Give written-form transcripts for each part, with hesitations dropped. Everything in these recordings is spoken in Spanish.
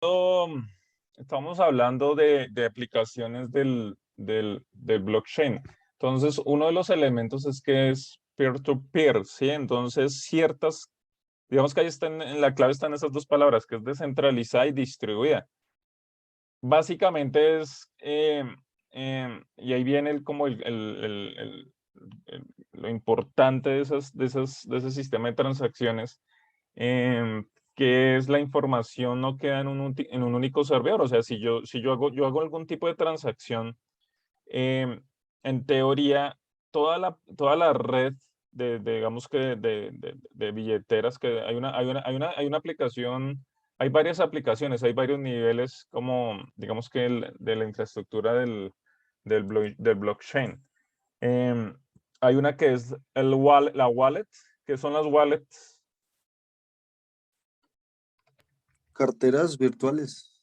um, Estamos hablando de aplicaciones del blockchain. Entonces, uno de los elementos es que es peer-to-peer, ¿sí? Entonces, digamos que ahí están, en la clave están esas dos palabras, que es descentralizada y distribuida. Básicamente y ahí viene como lo importante de ese sistema de transacciones, que es la información no queda en un único servidor. O sea, si yo hago algún tipo de transacción, em, en teoría, toda la red digamos que de billeteras, que hay una aplicación, hay varias aplicaciones, hay varios niveles como, digamos que de la infraestructura del blockchain. Em, Hay una que es la wallet, que son las wallets. Carteras virtuales.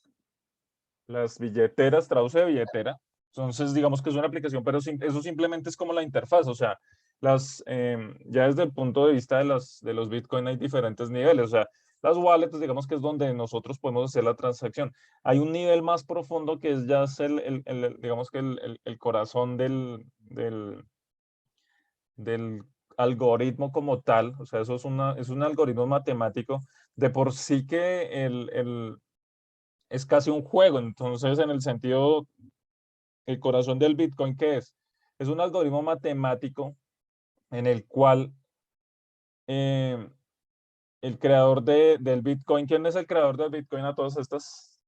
Las billeteras, traduce de billetera. Entonces, digamos que es una aplicación, pero eso simplemente es como la interfaz. O sea, ya desde el punto de vista de los Bitcoin hay diferentes niveles. O sea, las wallets, digamos que es donde nosotros podemos hacer la transacción. Hay un nivel más profundo que es ya es digamos que el corazón del algoritmo como tal. O sea, eso es un algoritmo matemático. De por sí que es casi un juego. Entonces, en el sentido, el corazón del Bitcoin, ¿qué es? Es un algoritmo matemático en el cual eh, el creador del Bitcoin, ¿quién es el creador del Bitcoin a todas estas?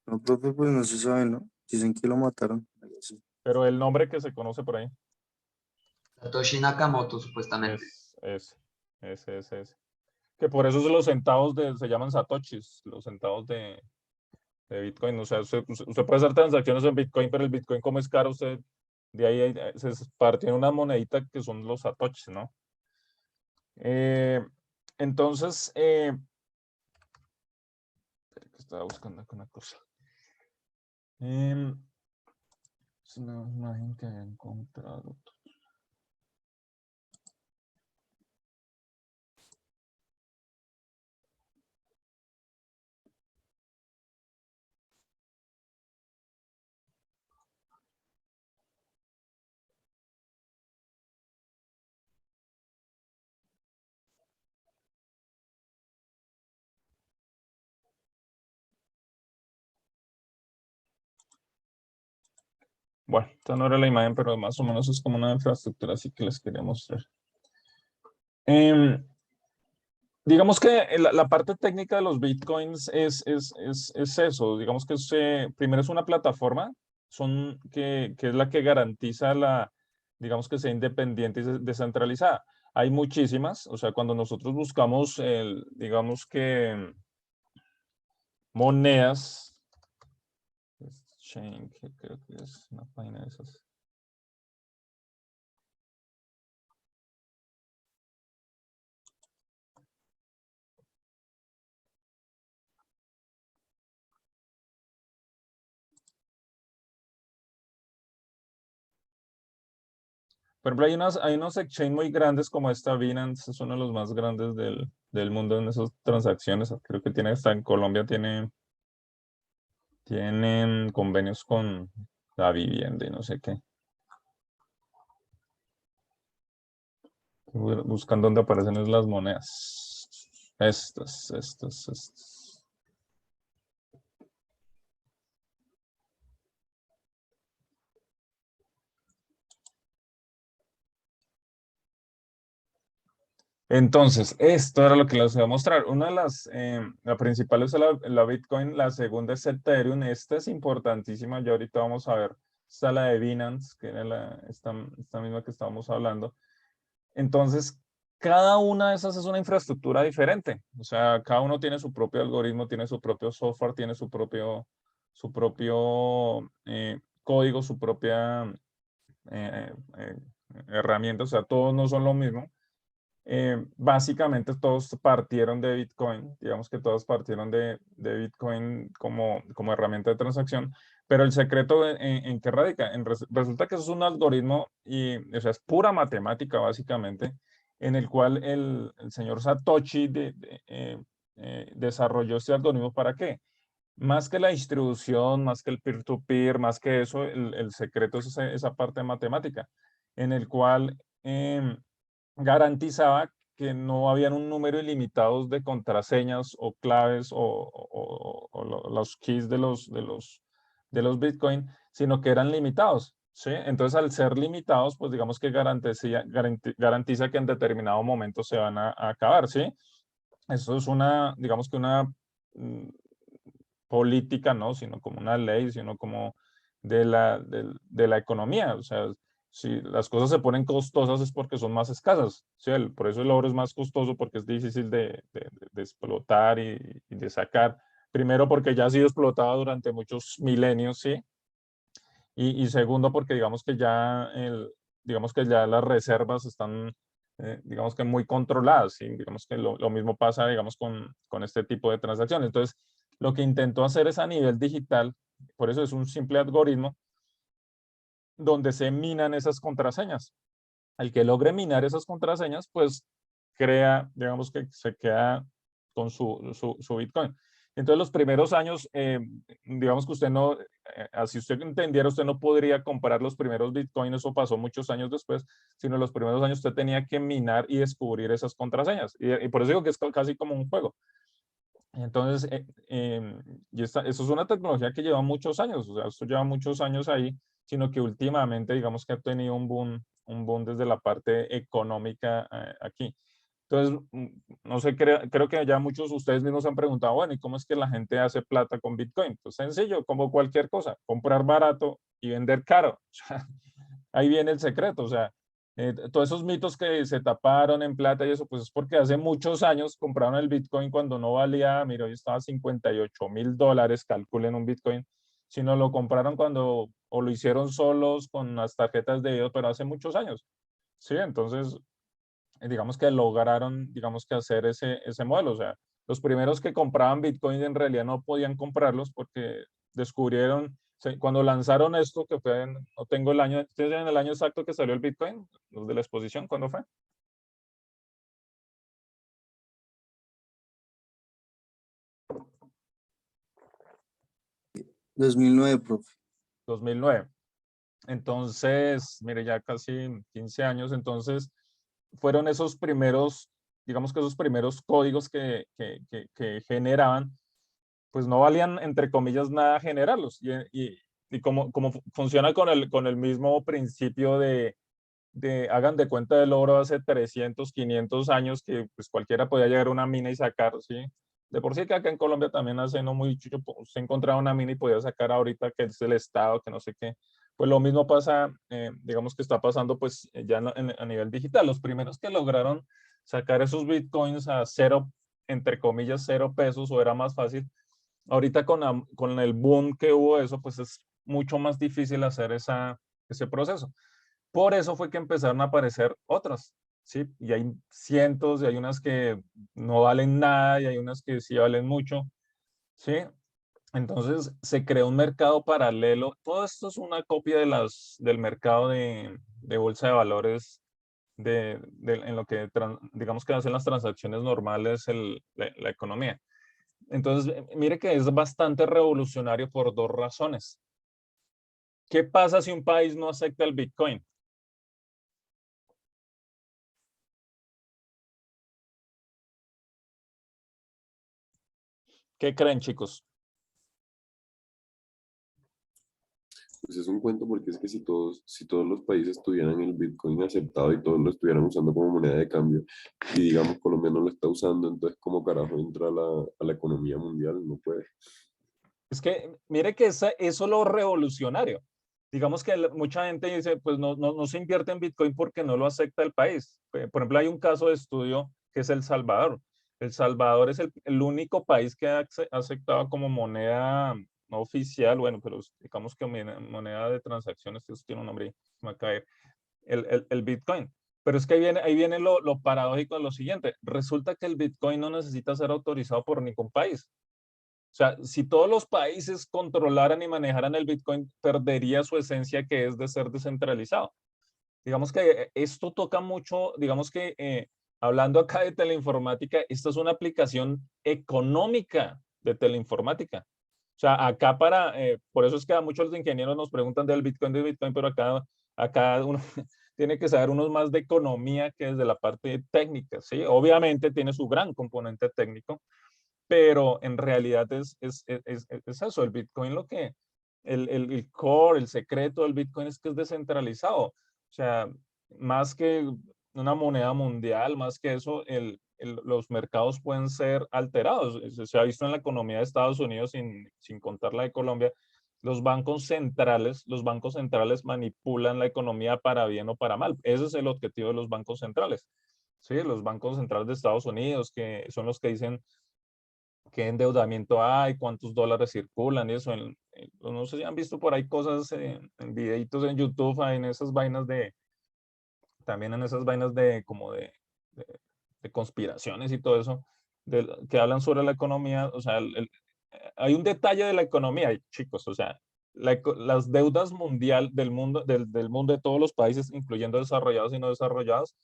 No, profe, pues no se sabe, ¿no? Dicen que lo mataron. Algo así. Pero el nombre que se conoce por ahí Satoshi Nakamoto, supuestamente. es ese. Que por eso los centavos se llaman satoshis, los centavos de Bitcoin. O sea, usted puede hacer transacciones en Bitcoin, pero el Bitcoin como es caro, de ahí se partió en una monedita que son los satoshis, ¿no? Entonces, estaba buscando acá una cosa. Es una imagen que había encontrado. Bueno, esta no era la imagen, pero más o menos es como una infraestructura, así que les quería mostrar. Digamos que la parte técnica de los bitcoins es eso. Digamos que primero es una plataforma que es la que garantiza digamos que sea independiente y descentralizada. Hay muchísimas. O sea, cuando nosotros buscamos, digamos que monedas, Chain, que creo que es una página de esas. Por ejemplo, hay unos exchange muy grandes como esta Binance, es uno de los más grandes del mundo en esas transacciones. Creo que tiene hasta en Colombia tienen convenios con la vivienda y no sé qué. Buscan dónde aparecen las monedas. Estas. Entonces, esto era lo que les voy a mostrar. Una de la principal es la Bitcoin, la segunda es Ethereum. Esta es importantísima, ya ahorita vamos a ver. Está la de Binance, que era esta misma que estábamos hablando. Entonces, cada una de esas es una infraestructura diferente. O sea, cada uno tiene su propio algoritmo, tiene su propio software, tiene su propio código, su propia herramienta. O sea, todos no son lo mismo. Básicamente todos partieron de Bitcoin, digamos que todos partieron de Bitcoin como herramienta de transacción, pero el secreto en qué radica, resulta que eso es un algoritmo y, o sea, es pura matemática básicamente, en el cual el señor Satoshi desarrolló este algoritmo. ¿Para qué? Más que la distribución, más que el peer-to-peer, más que eso, el secreto es esa parte matemática, en el cual garantizaba que no habían un número ilimitado de contraseñas o claves o los keys de los Bitcoin, sino que eran limitados, ¿sí? Entonces, al ser limitados, pues digamos que garantiza que en determinado momento se van a acabar, ¿sí? Eso es digamos que una mm, política, no, sino como una ley, sino como de la economía. O sea, si las cosas se ponen costosas es porque son más escasas, ¿sí? Por eso el oro es más costoso, porque es difícil de explotar y de sacar. Primero, porque ya ha sido explotado durante muchos milenios, ¿sí? Y segundo, porque digamos que ya las reservas están, digamos que muy controladas, ¿sí? Digamos que lo mismo pasa, digamos, con este tipo de transacciones. Entonces, lo que intentó hacer es a nivel digital, por eso es un simple algoritmo, donde se minan esas contraseñas. El que logre minar esas contraseñas, pues crea, digamos que se queda con su Bitcoin. Entonces, los primeros años, digamos que usted no, así usted entendiera, usted no podría comprar los primeros Bitcoins, eso pasó muchos años después, sino los primeros años usted tenía que minar y descubrir esas contraseñas. Y por eso digo que es casi como un juego. Entonces, eso es una tecnología que lleva muchos años, o sea, esto lleva muchos años ahí, sino que últimamente, digamos que ha tenido un boom desde la parte económica aquí. Entonces, no sé, creo que ya muchos de ustedes mismos han preguntado, bueno, ¿y cómo es que la gente hace plata con Bitcoin? Pues sencillo, como cualquier cosa, comprar barato y vender caro. Ahí viene el secreto, o sea, todos esos mitos que se taparon en plata y eso, pues es porque hace muchos años compraron el Bitcoin cuando no valía, mira, hoy estaba $58,000, calculen un Bitcoin, sino lo compraron cuando, o lo hicieron solos con las tarjetas de video, pero hace muchos años, ¿sí? Entonces, digamos que lograron, digamos que hacer ese modelo, o sea, los primeros que compraban Bitcoin en realidad no podían comprarlos porque descubrieron, cuando lanzaron esto, que fue, no tengo el año, ¿ustedes saben el año exacto que salió el Bitcoin? Los de la exposición, ¿cuándo fue? 2009, profe. 2009. Entonces, mire, ya casi 15 años, entonces fueron esos primeros, digamos que esos primeros códigos que generaban, pues no valían, entre comillas, nada generarlos. Y como funciona con el mismo principio hagan de cuenta del oro hace 300, 500 años, que pues cualquiera podía llegar a una mina y sacar, ¿sí? De por sí que acá en Colombia también hace no mucho, se encontraba una mina y podía sacar ahorita que es el Estado, que no sé qué. Pues lo mismo pasa, digamos que está pasando pues ya a nivel digital. Los primeros que lograron sacar esos bitcoins a cero, entre comillas, 0 pesos, o era más fácil. Ahorita con el boom que hubo eso, pues es mucho más difícil hacer ese proceso. Por eso fue que empezaron a aparecer otras, ¿sí? Y hay cientos, y hay unas que no valen nada, y hay unas que sí valen mucho, ¿sí? Entonces se creó un mercado paralelo. Todo esto es una copia del mercado de bolsa de valores, en lo que digamos que hacen las transacciones normales la economía. Entonces, mire que es bastante revolucionario por dos razones. ¿Qué pasa si un país no acepta el Bitcoin? ¿Qué creen, chicos? Pues es un cuento porque es que si todos los países tuvieran el Bitcoin aceptado y todos lo estuvieran usando como moneda de cambio y digamos Colombia no lo está usando, entonces ¿cómo carajo entra a la economía mundial? No puede. Es que mire que eso es lo revolucionario. Digamos que mucha gente dice, pues no se invierte en Bitcoin porque no lo acepta el país. Por ejemplo, hay un caso de estudio que es El Salvador. El Salvador es el único país que ha aceptado como moneda no oficial, bueno, pero digamos que moneda de transacciones, eso tiene un nombre, me va a caer, el Bitcoin. Pero es que ahí viene lo paradójico de lo siguiente. Resulta que el Bitcoin no necesita ser autorizado por ningún país. O sea, si todos los países controlaran y manejaran el Bitcoin, perdería su esencia, que es de ser descentralizado. Digamos que esto toca mucho, digamos que hablando acá de teleinformática, esta es una aplicación económica de teleinformática. O sea, acá por eso es que a muchos los ingenieros nos preguntan del Bitcoin, pero acá uno tiene que saber unos más de economía que desde la parte técnica, ¿sí? Obviamente tiene su gran componente técnico, pero en realidad es eso, el Bitcoin el core, el secreto del Bitcoin es que es descentralizado. O sea, más que una moneda mundial, más que eso, los mercados pueden ser alterados. Se ha visto en la economía de Estados Unidos, sin contar la de Colombia, los bancos centrales manipulan la economía para bien o para mal. Ese es el objetivo de los bancos centrales. Sí, los bancos centrales de Estados Unidos, que son los que dicen qué endeudamiento hay, cuántos dólares circulan y eso. No sé si han visto por ahí cosas en videitos en YouTube, en esas vainas también en esas vainas de, de conspiraciones y todo eso, que hablan sobre la economía. O sea, hay un detalle de la economía, chicos, o sea, las deudas mundial del mundo de todos los países, incluyendo desarrollados y no desarrollados,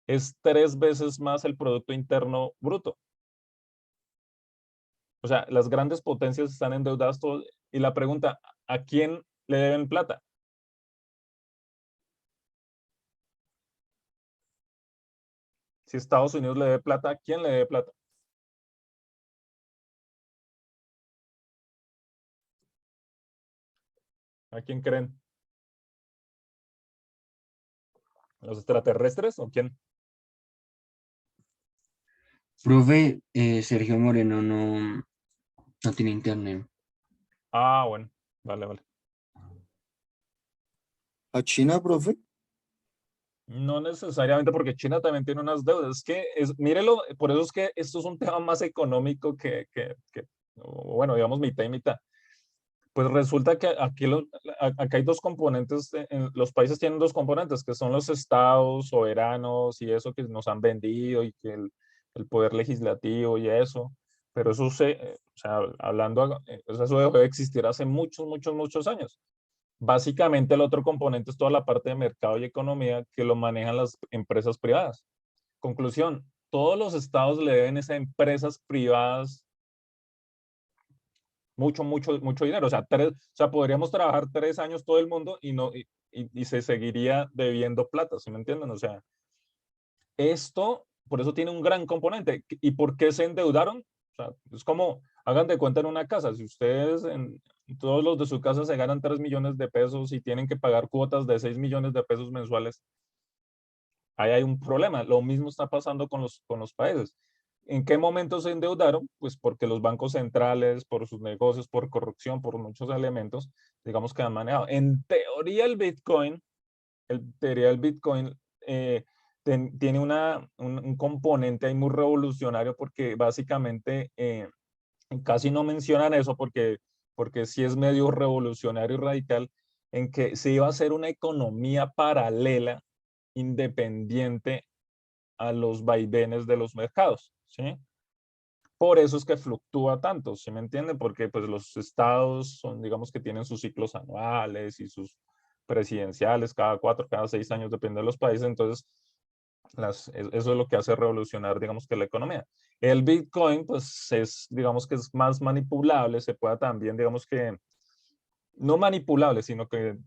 es 3 veces más el Producto Interno Bruto. O sea, las grandes potencias están endeudadas todo. Y la pregunta, ¿a quién le deben plata? Si Estados Unidos le debe plata, ¿a quién le debe plata? ¿A quién creen? ¿Los extraterrestres o quién? Profe, Sergio Moreno no tiene internet. Ah, bueno, vale, vale. ¿A China, profe? No necesariamente, porque China también tiene unas deudas. Es que, mírelo, por eso es que esto es un tema más económico bueno, digamos mitad y mitad. Pues resulta que acá hay dos componentes, los países tienen dos componentes, que son los estados soberanos y eso que nos han vendido y que el poder legislativo y eso, pero eso o sea, eso dejó de existir hace muchos, muchos, muchos años. Básicamente el otro componente es toda la parte de mercado y economía que lo manejan las empresas privadas. Conclusión, todos los estados le deben a esas empresas privadas mucho, mucho, mucho dinero. O sea, podríamos trabajar 3 años todo el mundo y, no, y se seguiría debiendo plata, ¿sí me entienden? O sea, por eso tiene un gran componente. ¿Y por qué se endeudaron? O sea, es como, hagan de cuenta en una casa, si ustedes, todos los de su casa se ganan 3 millones de pesos y tienen que pagar cuotas de 6 millones de pesos mensuales, ahí hay un problema. Lo mismo está pasando con los países. ¿En qué momento se endeudaron? Pues porque los bancos centrales, por sus negocios, por corrupción, por muchos elementos, digamos que han manejado. En teoría el Bitcoin tiene un componente ahí muy revolucionario porque básicamente casi no mencionan eso porque sí es medio revolucionario y radical en que se iba a hacer una economía paralela independiente a los vaivenes de los mercados, ¿sí? Por eso es que fluctúa tanto, ¿sí me entienden? Porque pues los estados son, digamos que tienen sus ciclos anuales y sus presidenciales cada 4, cada 6 años, depende de los países. Entonces, eso es lo que hace revolucionar, digamos que la economía. El Bitcoin, pues digamos que es más manipulable, se puede también, digamos que, no manipulable, sino que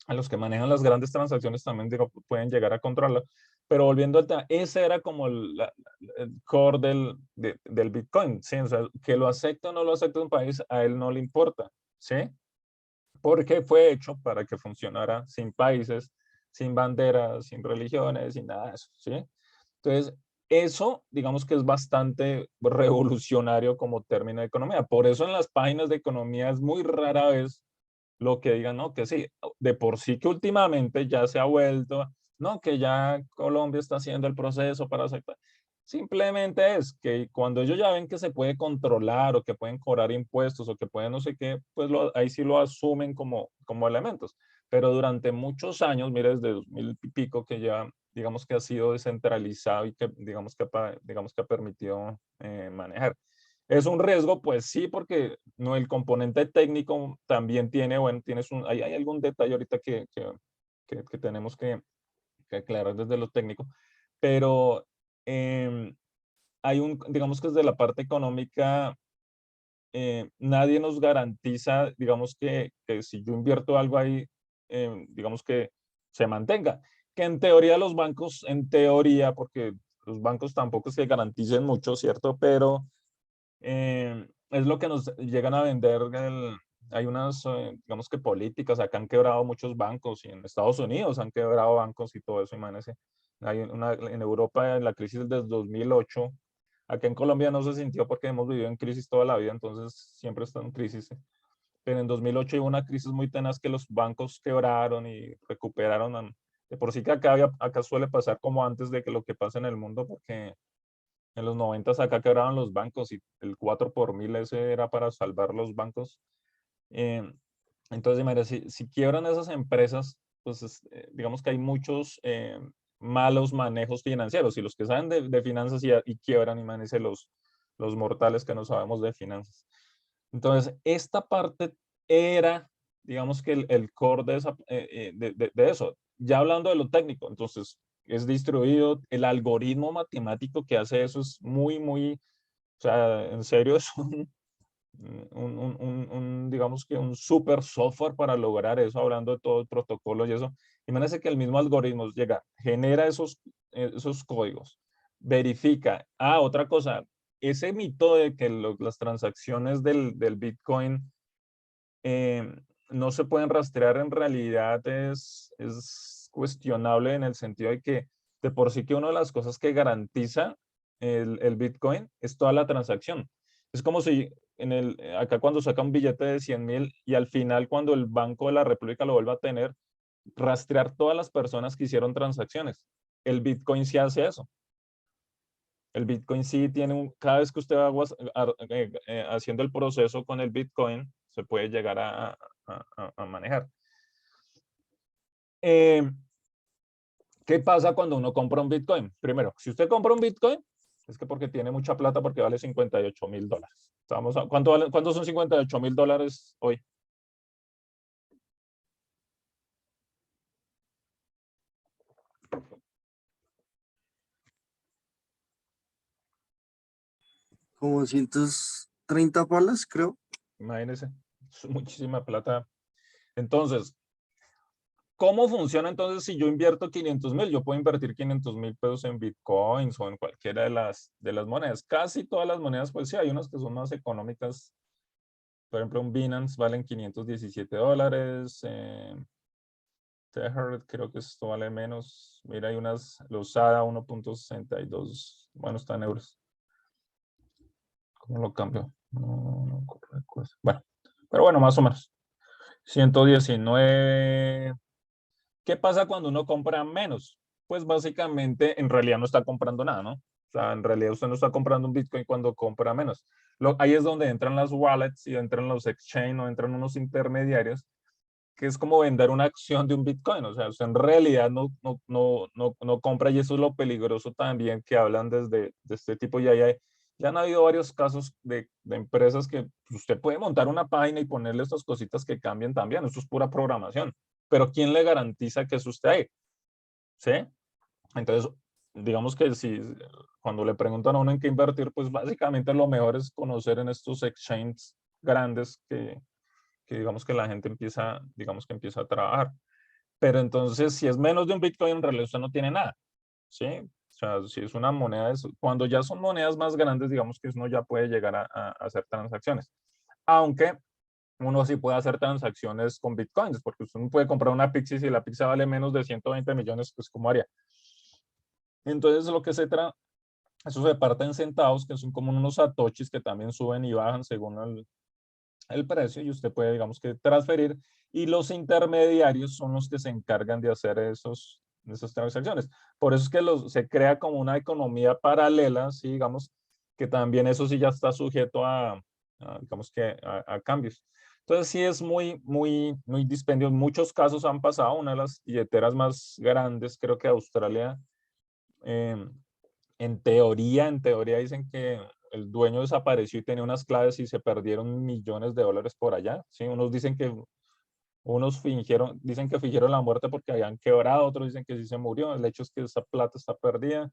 a los que manejan las grandes transacciones también pueden llegar a controlarlo. Pero volviendo al tema, ese era como el core del Bitcoin, ¿sí? O sea, que lo acepte o no lo acepte un país, a él no le importa, ¿sí? Porque fue hecho para que funcionara sin países, sin banderas, sin religiones, sin nada de eso, ¿sí? Entonces, eso, digamos que es bastante revolucionario como término de economía. Por eso en las páginas de economía es muy rara vez lo que digan, no, que sí, de por sí que últimamente ya se ha vuelto, no, que ya Colombia está haciendo el proceso para aceptar. Simplemente es que cuando ellos ya ven que se puede controlar o que pueden cobrar impuestos o que pueden no sé qué, pues ahí sí lo asumen como elementos. Pero durante muchos años, mire, desde 2000 y pico que ya, digamos que ha sido descentralizado y que digamos que ha permitido manejar. ¿Es un riesgo? Pues sí, porque no, el componente técnico también tiene, bueno, hay algún detalle ahorita que tenemos que aclarar desde lo técnico, pero hay digamos que desde la parte económica, nadie nos garantiza, digamos que si yo invierto algo ahí, digamos que se mantenga. Que en teoría los bancos, en teoría, porque los bancos tampoco es que garanticen mucho, ¿cierto? Pero es lo que nos llegan a vender. Hay unas, digamos que políticas, acá han quebrado muchos bancos y en Estados Unidos han quebrado bancos y todo eso, imagínense. En Europa, en la crisis del 2008, acá en Colombia no se sintió porque hemos vivido en crisis toda la vida, entonces siempre está en crisis. Pero en 2008 hubo una crisis muy tenaz que los bancos quebraron y recuperaron. De por sí que acá suele pasar como antes de que lo que pasa en el mundo, porque en los 90 acá quebraban los bancos y el 4 por mil ese era para salvar los bancos. Eh, entonces, mira, si quiebran esas empresas, pues digamos que hay muchos malos manejos financieros y los que saben de finanzas y quiebran, imagínense los mortales que no sabemos de finanzas. Entonces, esta parte era, digamos que el core de eso. Ya hablando de lo técnico, entonces, es distribuido, el algoritmo matemático que hace eso es muy, o sea, en serio es digamos que un super software para lograr eso, hablando de todo el protocolo y eso. Imagínense que el mismo algoritmo llega, genera esos códigos, verifica. Otra cosa, ese mito de que las transacciones del Bitcoin no se pueden rastrear en realidad es cuestionable en el sentido de que de por sí que una de las cosas que garantiza el Bitcoin es toda la transacción. Es como si acá cuando saca un billete de 100.000 y al final cuando el Banco de la República lo vuelva a tener, rastrear todas las personas que hicieron transacciones. El Bitcoin sí hace eso. El Bitcoin sí tiene cada vez que usted va haciendo el proceso con el Bitcoin, se puede llegar a manejar. ¿Qué pasa cuando uno compra un Bitcoin? Primero, si usted compra un Bitcoin, es que porque tiene mucha plata, porque vale $58.000. ¿Cuánto son $58.000 hoy? Como 130 palas, creo. Imagínense, es muchísima plata. Entonces, ¿cómo funciona entonces si yo invierto 500.000? Yo puedo invertir 500.000 pesos en Bitcoins o en cualquiera de las monedas. Casi todas las monedas, pues sí, hay unas que son más económicas. Por ejemplo, un Binance vale $517. Tether, creo que esto vale menos. Mira, hay unas, los ADA 1.62. Bueno, está en euros. ¿Cómo lo cambio? No recuerdo. Bueno, pero bueno, más o menos. 119. ¿Qué pasa cuando uno compra menos? Pues básicamente en realidad no está comprando nada, ¿no? O sea, en realidad usted no está comprando un Bitcoin cuando compra menos. Ahí es donde entran las wallets y entran los exchange o entran unos intermediarios, que es como vender una acción de un Bitcoin. O sea, usted en realidad no compra, y eso es lo peligroso también que hablan de este tipo. Ya han habido varios casos de empresas que usted puede montar una página y ponerle estas cositas que cambien también. Esto es pura programación. Pero ¿quién le garantiza que eso esté ahí? ¿Sí? Entonces, digamos que si cuando le preguntan a uno en qué invertir, pues básicamente lo mejor es conocer en estos exchanges grandes que digamos que la gente digamos que empieza a trabajar. Pero entonces, si es menos de un Bitcoin, en realidad usted no tiene nada. ¿Sí? O sea, si es una moneda, cuando ya son monedas más grandes, digamos que uno ya puede llegar a hacer transacciones. Aunque uno sí puede hacer transacciones con Bitcoins, porque usted no puede comprar una pizza y si la pizza vale menos de 120 millones, pues ¿cómo haría? Entonces, eso se parte en centavos, que son como unos satoshis que también suben y bajan según el precio, y usted puede, digamos que, transferir, y los intermediarios son los que se encargan de hacer esas transacciones. Por eso es que se crea como una economía paralela, ¿sí? Digamos, que también eso sí ya está sujeto digamos que, a cambios. Entonces sí es muy dispendio. En muchos casos han pasado. Una de las billeteras más grandes, creo que Australia, eh, en teoría dicen que el dueño desapareció y tenía unas claves y se perdieron millones de dólares por allá. ¿Sí? Dicen que fingieron la muerte porque habían quebrado, otros dicen que sí se murió. El hecho es que esa plata está perdida.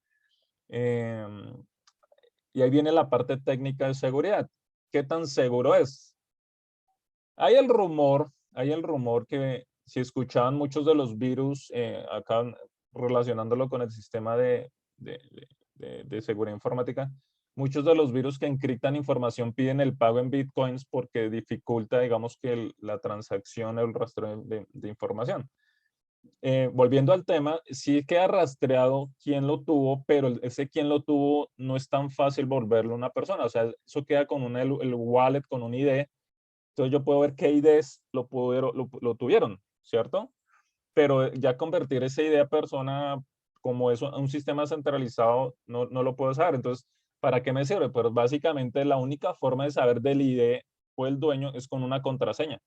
Y ahí viene la parte técnica de seguridad. ¿Qué tan seguro es? Hay el rumor que si escuchaban muchos de los virus, acá relacionándolo con el sistema de seguridad informática, muchos de los virus que encriptan información piden el pago en bitcoins porque dificulta, digamos, que la transacción, el rastreo de información. Volviendo al tema, sí queda rastreado quién lo tuvo, pero ese quién lo tuvo no es tan fácil volverlo una persona. O sea, eso queda con el wallet, con un ID. Entonces yo puedo ver qué IDs lo tuvieron, ¿cierto? Pero ya convertir esa idea a persona como eso a un sistema centralizado no lo puedo saber. Entonces, ¿para qué me sirve? Pues básicamente la única forma de saber del ID o el dueño es con una contraseña.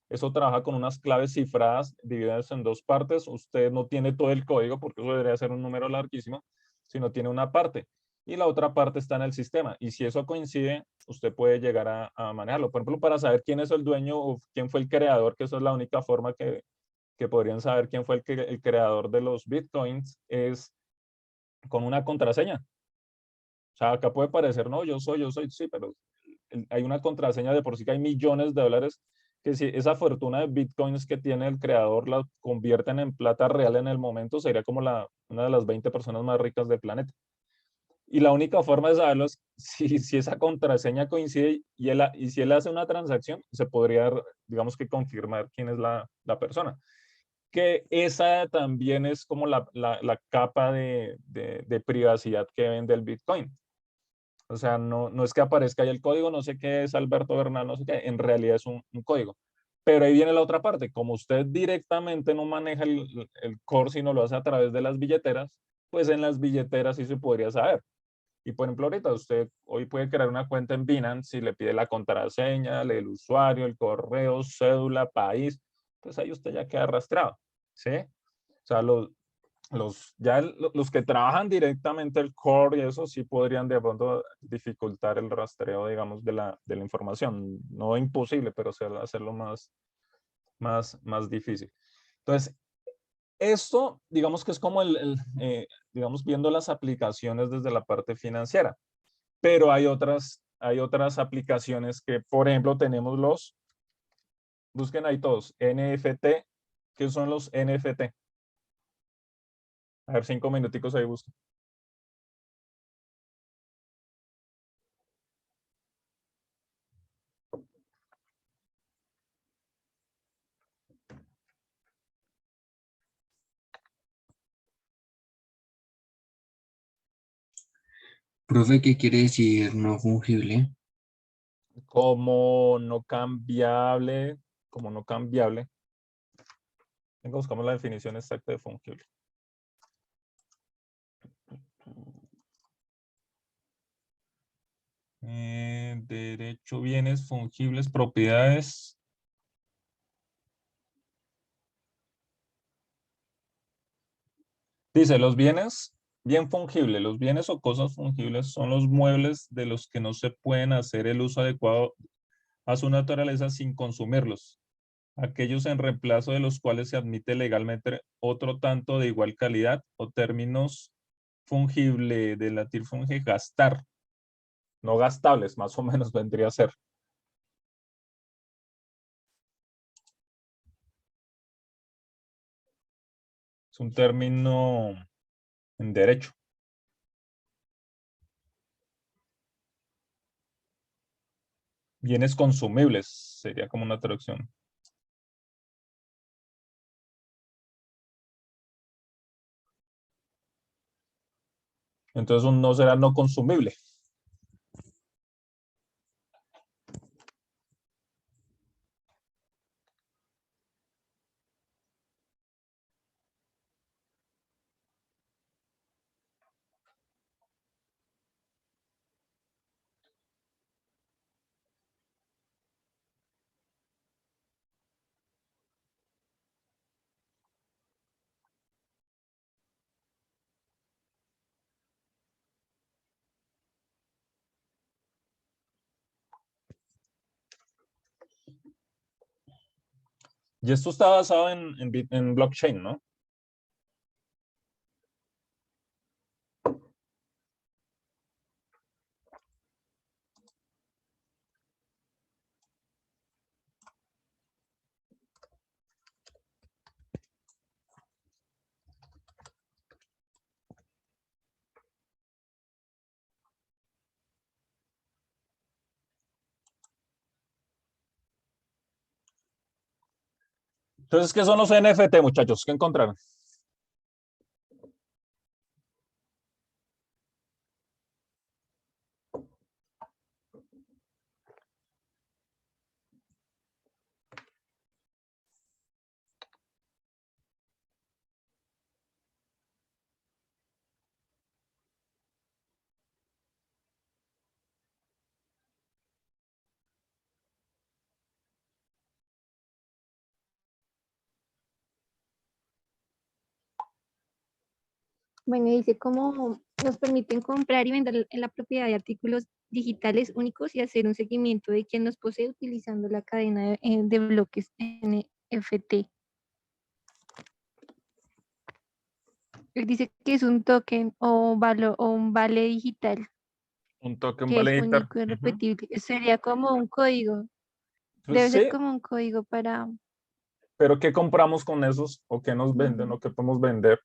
Eso trabaja con unas claves cifradas divididas en dos partes. Usted no tiene todo el código porque eso debería ser un número larguísimo, sino tiene una parte. Y la otra parte está en el sistema. Y si eso coincide, usted puede llegar a manejarlo. Por ejemplo, para saber quién es el dueño o quién fue el creador, que eso es la única forma que podrían saber quién fue el creador de los bitcoins, es con una contraseña. O sea, acá puede parecer, no, yo soy, sí, pero hay una contraseña de por sí que hay millones de dólares que si esa fortuna de bitcoins que tiene el creador la convierten en plata real en el momento, sería como una de las 20 personas más ricas del planeta. Y la única forma de saberlo es si esa contraseña coincide y si él hace una transacción, se podría, digamos que confirmar quién es la persona. Que esa también es como la capa de privacidad que vende el Bitcoin. O sea, no es que aparezca ahí el código, no sé qué es Alberto Bernal, no sé qué, en realidad es un código. Pero ahí viene la otra parte, como usted directamente no maneja el core, sino lo hace a través de las billeteras, pues en las billeteras sí se podría saber. Y por ejemplo, ahorita usted hoy puede crear una cuenta en Binance y le pide la contraseña, el usuario, el correo, cédula, país, pues ahí usted ya queda rastreado, ¿sí? O sea, los que trabajan directamente el core y eso sí podrían de pronto dificultar el rastreo, digamos, de la información. No imposible, pero hacerlo más difícil. Entonces, esto, digamos que es como digamos, viendo las aplicaciones desde la parte financiera. Pero hay otras aplicaciones que, por ejemplo, tenemos busquen ahí todos, NFT. ¿Qué son los NFT? A ver, 5 minuticos ahí busquen. Profe, ¿qué quiere decir no fungible? Como no cambiable, como no cambiable. Venga, buscamos la definición exacta de fungible. Derecho, bienes fungibles, propiedades. Dice, los bienes, bien fungible, los bienes o cosas fungibles son los muebles de los que no se pueden hacer el uso adecuado a su naturaleza sin consumirlos. Aquellos en reemplazo de los cuales se admite legalmente otro tanto de igual calidad o términos fungible, de latín funge, gastar. No gastables, más o menos vendría a ser. Es un término en derecho. Bienes consumibles sería como una traducción. Entonces un no será no consumible. Y esto está basado en blockchain, ¿no? Entonces, ¿qué son los NFT, muchachos? ¿Qué encontraron? Bueno, dice cómo nos permiten comprar y vender en la propiedad de artículos digitales únicos y hacer un seguimiento de quién los posee utilizando la cadena de bloques NFT. Él dice que es un token o un vale digital Un token que es validator. único y repetible. Sería como un código. Pues Debe ser sí, como un código para... pero ¿qué compramos con esos? ¿O qué nos venden? ¿O qué podemos vender?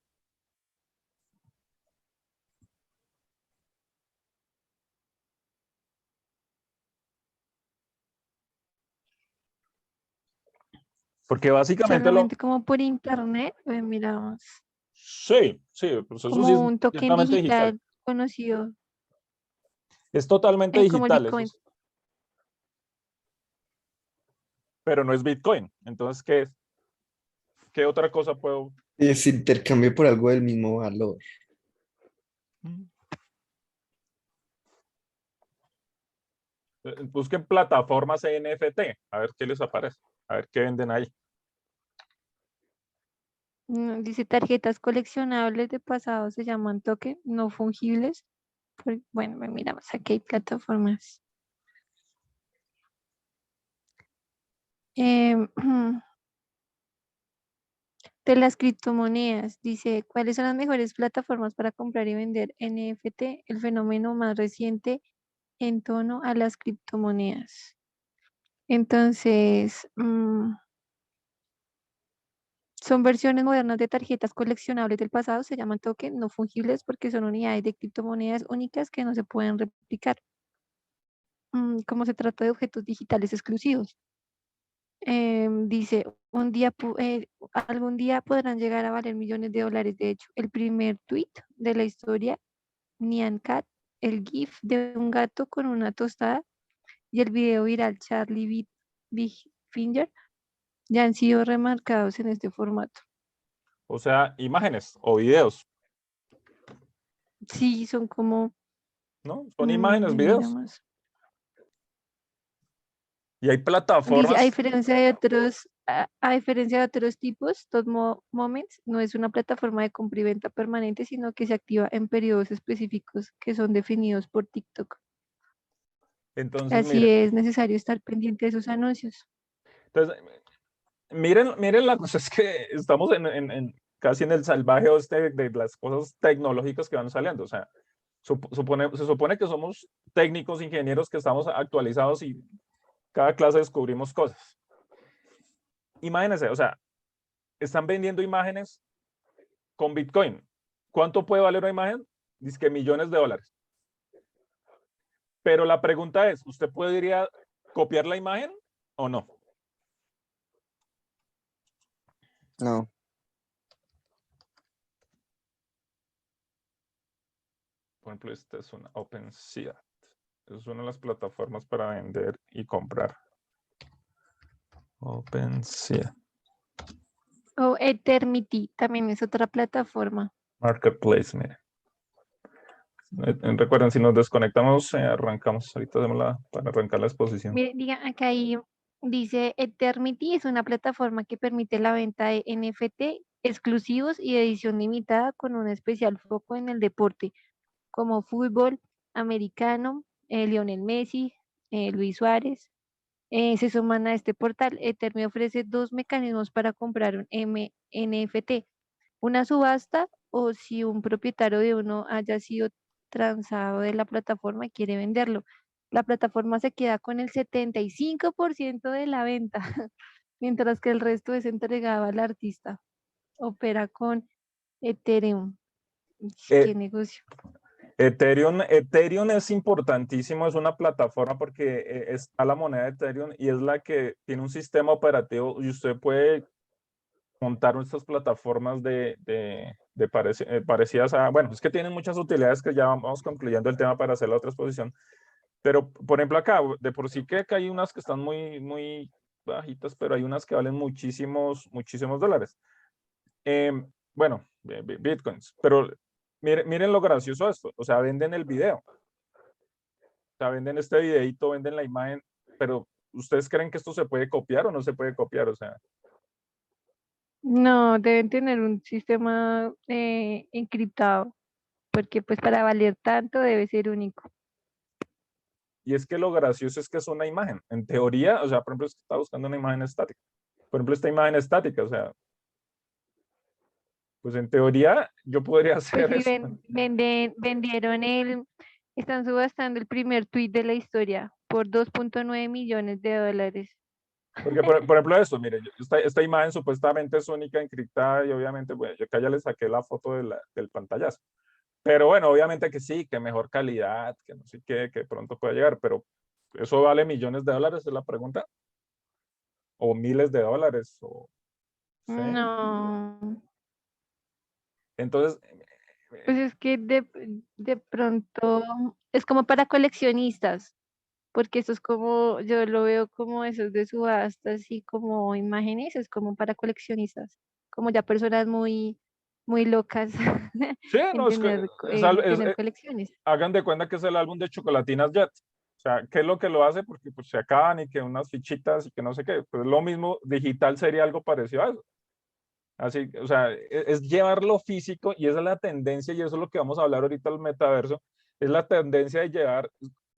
Porque básicamente lo... Solamente como por internet, miramos, Sí, sí, pues eso sí es como un token netamente digital. digital conocido Es totalmente como el digital, eso Bitcoin. es, pero no es Bitcoin. Entonces, ¿qué es? ¿Qué otra cosa puedo? Es intercambio por algo del mismo valor. Busquen plataformas NFT, a ver qué les aparece, a ver qué venden ahí. Dice tarjetas coleccionables de pasado se llaman token, no fungibles. Bueno, miramos, aquí hay plataformas. Em, de las criptomonedas, dice, ¿cuáles son las mejores plataformas para comprar y vender NFT? El fenómeno más reciente en torno a las criptomonedas. Entonces, son versiones modernas de tarjetas coleccionables del pasado, se llaman token no fungibles porque son unidades de criptomonedas únicas que no se pueden replicar. Como se trata de objetos digitales exclusivos. Dice, algún día podrán llegar a valer millones de dólares. De hecho, el primer tweet de la historia, Nyan Cat, el GIF de un gato con una tostada y el video viral Charlie Big Finger ya han sido remarcados en este formato. O sea, imágenes o videos, Sí, son como, ¿no? Son imágenes, mira videos. más. Y hay Dice, plataformas. a diferencia de otros tipos, Moments no es una plataforma de compra y venta permanente, sino que se activa en periodos específicos que son definidos por TikTok. Entonces, Así miren, es necesario estar pendiente de sus anuncios. entonces, miren la cosa, es que estamos casi en el salvaje oeste de las cosas tecnológicas que van saliendo. O sea, se supone que somos técnicos, ingenieros que estamos actualizados y cada clase descubrimos cosas. Imagínense, o sea, están vendiendo imágenes con Bitcoin. ¿Cuánto puede valer una imagen? Dice que millones de dólares. Pero la pregunta es, ¿usted podría copiar la imagen o no? No, Por ejemplo, esta es una OpenSea. Es una de las plataformas para vender y comprar. OpenSea. O Eternity también es otra plataforma. Marketplace, mire. Recuerden, si nos desconectamos, arrancamos. Ahorita hacemos para arrancar la exposición. Mire, diga, acá ahí dice Eternity es una plataforma que permite la venta de NFT exclusivos y de edición limitada con un especial foco en el deporte, como fútbol americano, Lionel Messi, Luis Suárez. Se suman a este portal. Eternity ofrece dos mecanismos para comprar un NFT, una subasta o si un propietario de uno haya sido transado de la plataforma y quiere venderlo. La plataforma se queda con el 75% de la venta, mientras que el resto es entregado al artista. Opera con Ethereum. Eh, ¿Qué negocio? Ethereum es importantísimo, es una plataforma porque está la moneda de Ethereum y es la que tiene un sistema operativo y usted puede montar estas plataformas parecidas a, bueno, es que tienen muchas utilidades que ya vamos concluyendo el tema para hacer la otra exposición, pero por ejemplo acá, de por sí que hay unas que están muy bajitas, pero hay unas que valen muchísimos dólares. Bueno, bitcoins, pero miren lo gracioso de esto, o sea, venden el video, o sea, venden este videito, venden la imagen, pero ¿ustedes creen que esto se puede copiar o no se puede copiar? O sea, No, deben tener un sistema encriptado, porque pues para valer tanto debe ser único. y es que lo gracioso es que es una imagen, en teoría, o sea, por ejemplo, está buscando una imagen estática, por ejemplo, esta imagen estática, o sea, pues en teoría yo podría Pues hacer sí, eso. están subastando el primer tweet de la historia por 2.9 millones de dólares. Porque, por ejemplo, esto, mire, esta imagen supuestamente es única, encriptada, y obviamente, bueno, yo acá ya le saqué la foto del pantallazo. Pero bueno, obviamente que sí, que mejor calidad, que no sé qué, que pronto puede llegar, pero ¿eso vale millones de dólares? Es la pregunta. O miles de dólares, o, ¿sí? No, Entonces, pues es que de pronto es como para coleccionistas, porque eso es como, yo lo veo como esos de subastas y como imágenes, es como para coleccionistas, como ya personas muy locas sí, en no, es que en tener colecciones. hagan de cuenta que es el álbum de Chocolatinas Jet. O sea, ¿qué es lo que lo hace? Porque pues, se acaban y que unas fichitas y que no sé qué. Pues lo mismo, digital sería algo parecido a eso. Así, o sea, es llevar lo físico y esa es la tendencia y eso es lo que vamos a hablar ahorita del metaverso, es la tendencia de llevar,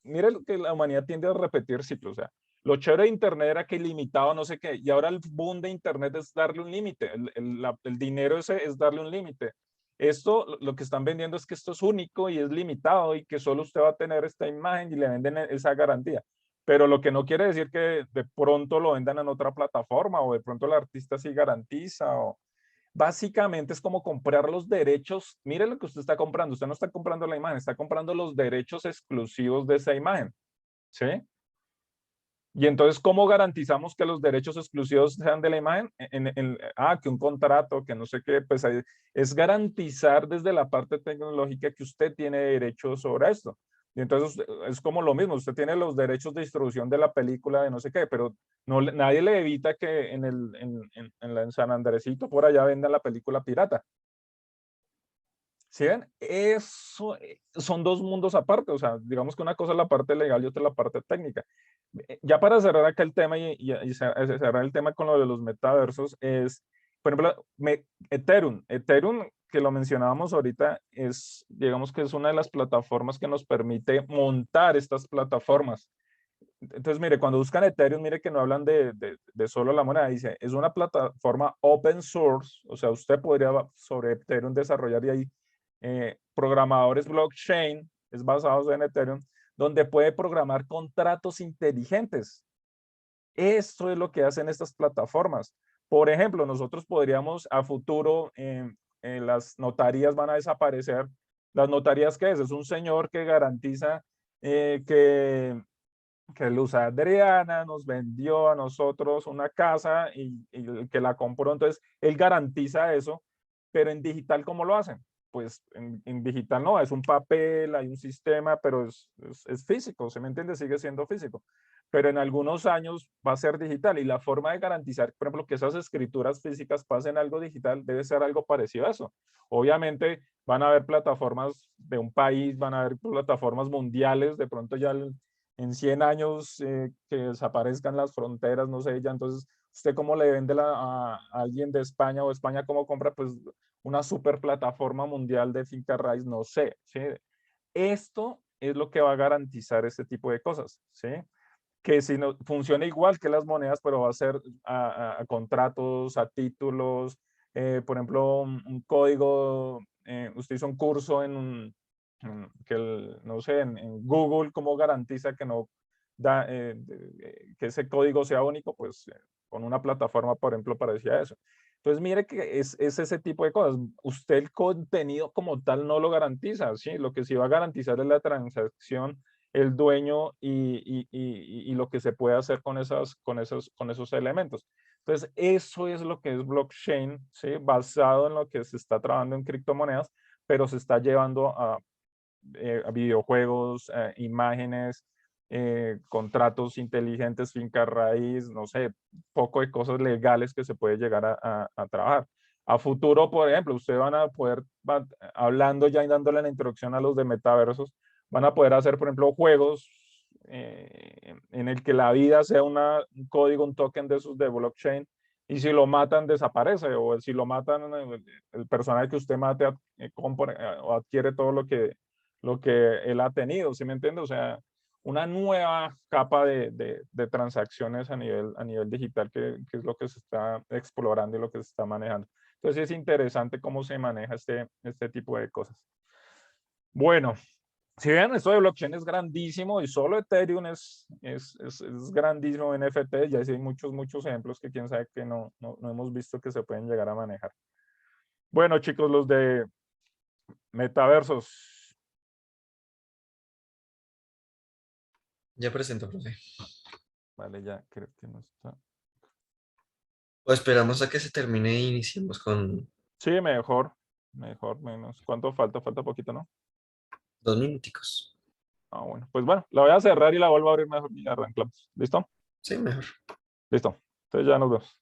mire lo que la humanidad tiende a repetir ciclos, o sea, lo chévere de Internet era que ilimitado no sé qué, y ahora el boom de Internet es darle un límite, el dinero ese es darle un límite. Esto, lo que están vendiendo es que esto es único y es limitado y que solo usted va a tener esta imagen y le venden esa garantía. Pero lo que no quiere decir que de pronto lo vendan en otra plataforma o de pronto el artista sí garantiza o, básicamente es como comprar los derechos. Mire lo que usted está comprando. Usted no está comprando la imagen, está comprando los derechos exclusivos de esa imagen. ¿Sí? Y entonces, ¿cómo garantizamos que los derechos exclusivos sean de la imagen? Que un contrato, que no sé qué, pues es garantizar desde la parte tecnológica que usted tiene derechos sobre esto. Y entonces es como lo mismo, usted tiene los derechos de distribución de la película de no sé qué, pero no, nadie le evita que en San Andresito por allá vendan la película pirata. ¿Sí ven? Eso son dos mundos aparte, o sea, digamos que una cosa es la parte legal y otra es la parte técnica. Ya para cerrar acá el tema y cerrar el tema con lo de los metaversos es, por ejemplo, Ethereum, que lo mencionábamos ahorita, es, digamos que es una de las plataformas que nos permite montar estas plataformas. Entonces, mire, cuando buscan Ethereum, mire que no hablan de solo la moneda, dice, es una plataforma open source, o sea, usted podría sobre Ethereum desarrollar y ahí programadores blockchain, es basado en Ethereum, donde puede programar contratos inteligentes. Esto es lo que hacen estas plataformas. Por ejemplo, nosotros podríamos a futuro, las notarías van a desaparecer. ¿Las notarías qué es? Es un señor que garantiza que Luz Adriana nos vendió a nosotros una casa y el que la compró, entonces él garantiza eso, pero en digital, ¿cómo lo hacen? Pues en digital no, es un papel, hay un sistema, pero es físico, ¿se me entiende? Sigue siendo físico, pero en algunos años va a ser digital y la forma de garantizar, por ejemplo, que esas escrituras físicas pasen a algo digital debe ser algo parecido a eso. Obviamente van a haber plataformas de un país, van a haber plataformas mundiales, de pronto ya en 100 años que desaparezcan las fronteras, no sé, ya entonces, ¿usted cómo le vende a alguien de España o España cómo compra pues una super plataforma mundial de finca raíz? No sé, ¿sí? Esto es lo que va a garantizar este tipo de cosas, ¿sí? Que si no, funciona igual que las monedas, pero va a ser a contratos, a títulos, por ejemplo, un código, usted hizo un curso no sé, en Google, ¿cómo garantiza que no da, que ese código sea único? Pues con una plataforma, por ejemplo, parecía eso. Entonces, mire que es ese tipo de cosas. Usted el contenido como tal no lo garantiza, ¿sí? Lo que sí va a garantizar es la transacción, el dueño y lo que se puede hacer con esos elementos. Entonces, eso es lo que es blockchain, ¿sí? Basado en lo que se está trabajando en criptomonedas, pero se está llevando a videojuegos, imágenes, contratos inteligentes, finca raíz, no sé, poco de cosas legales que se puede llegar a trabajar. A futuro, por ejemplo, ustedes van a poder, hablando ya y dándole la introducción a los de metaversos, van a poder hacer, por ejemplo, juegos en el que la vida sea un código, un token de esos de blockchain, y si lo matan desaparece, o si lo matan, el personaje que usted mate o adquiere todo lo que él ha tenido, ¿sí me entiende? O sea, una nueva capa de transacciones a nivel digital que es lo que se está explorando y lo que se está manejando. Entonces es interesante cómo se maneja este tipo de cosas. Bueno, si bien esto de blockchain es grandísimo y solo Ethereum es grandísimo en NFT, ya hay muchos ejemplos que quién sabe que no hemos visto que se pueden llegar a manejar. Bueno, chicos, los de metaversos. Ya presento, profe. Vale, ya creo que no está. O esperamos a que se termine e iniciemos con Sí, mejor, menos. ¿Cuánto falta? Falta poquito, ¿no? 2 minuticos. Ah, bueno. Pues bueno, la voy a cerrar y la vuelvo a abrir mejor y arrancamos. ¿Listo? Sí, mejor. Listo. Entonces ya nos vemos.